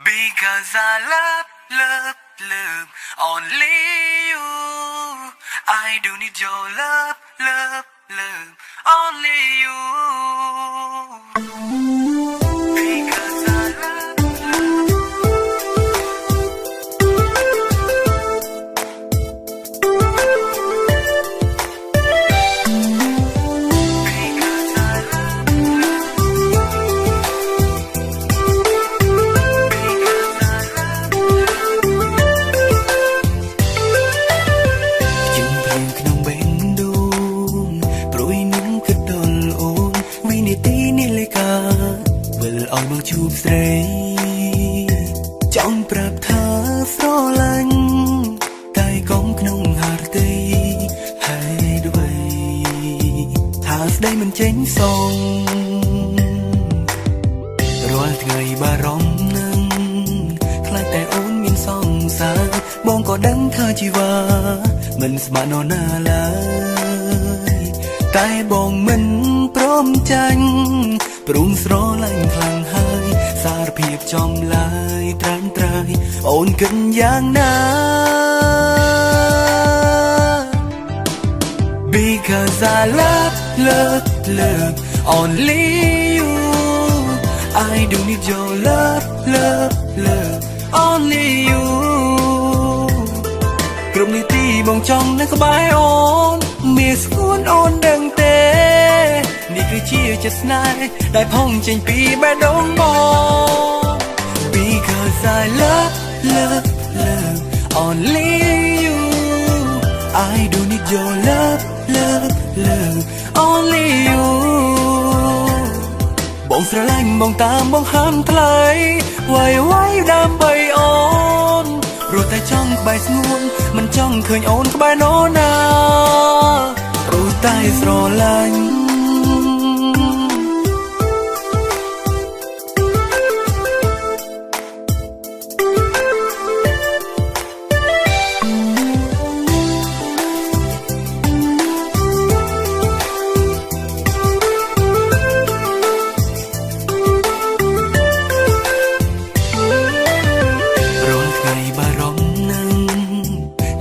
Because I love only you. I do need your love, only you. Because Iเอามาจูบស្រីចង់ប្រាប់ថាស្រឡាញ់តែកុំក្នុងហារតីហើយដូចថាស្ដីមិនចេញសងរាល់ថ្ងៃបារម្ភនឹងខ្លាចតែអូនមានសង្សារបងក៏ដឹងថាជីវ៉ាមិនស្មើនរណាឡើយតែបងមិនព្រមចាញ់ព្រមស្រឡាញ់ខ្លាំងហើយសារភាពចំឡាយត្រាំត្រាយអូនគិតយ៉ាងណា Because I love only you I do need your love only you ក្រុមនីតិបងចង់នៅក្បែរអូនមានស្គួនអូនដឹងទេនេះគឺជាចិត្តស្នេហ៍ដែលផុងចេញពីបេះដូងបង Because I love only you I do need your love only you បងស្រឡាញ់បងតាមបងហាមថ្លៃវ៉ៃដើម្បីអូនព្រោះតែចង់ក្បែរស្ងួនមិនចង់ឃើញអូនក្បែរនរណាព្រោះតែស្រឡាញ់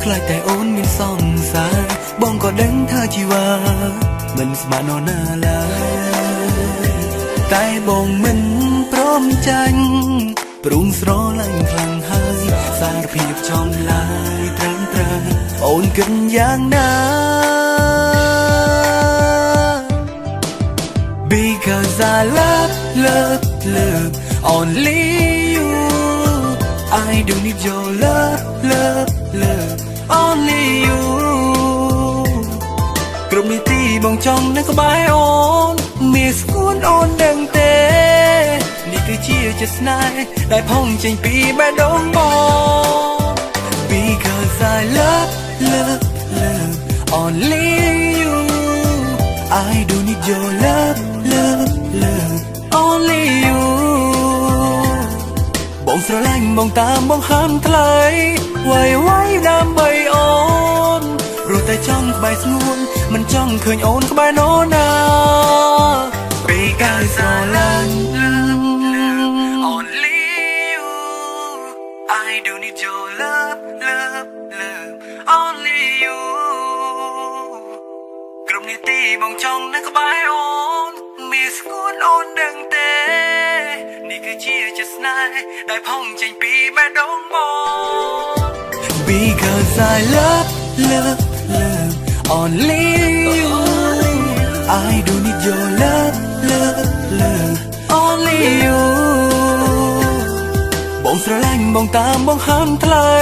ខ្លាចតែអូនមានសង្សារបងក៏ដឹងថាជីវ៉ាមិនស្មើនរណាឡើយតែបងមិនព្រមចាញ់ព្រមស្រឡាញ់ខ្លាំងហើយសារភាពចំឡាយត្រាំត្រាយអូនគិតយ៉ាងណា Because I love only you I do need your love only you ក្រុមនីតិបងចង់នៅក្បែរអូនមានស្គួនអូនដឹងទេនេះគឺជាចិត្តស្នេហ៍ដែលផុងចេញពីបេះដូងបង Because I love only you I do need your love only you បងស្រឡាញ់បងតាមបងហាមថ្លៃវ៉ៃដើម្បីអូនព្រោះតែចង់ក្បែរស្ងួនមិនចង់ឃើញអូនក្បែរនរណាពីកាយស្រឡាញ់ Only you I do need your love only you ក្រុមនីតិបងចង់នៅក្បែរអូនមានស្គួនអូនដឹងទេនេះគឺជាចិត្តស្នេហ៍ដែលផុងចេញពីបេះដូងបង Because I love only you I do need your love only you បងស្រឡាញ់បងតាមបងហាមថ្លៃ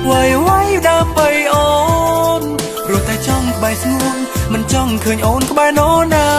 វ៉ៃដើម្បីអូនព្រោះតែចង់ក្បែរស្ងួនមិនចង់ឃើញអូនក្បែរនរណា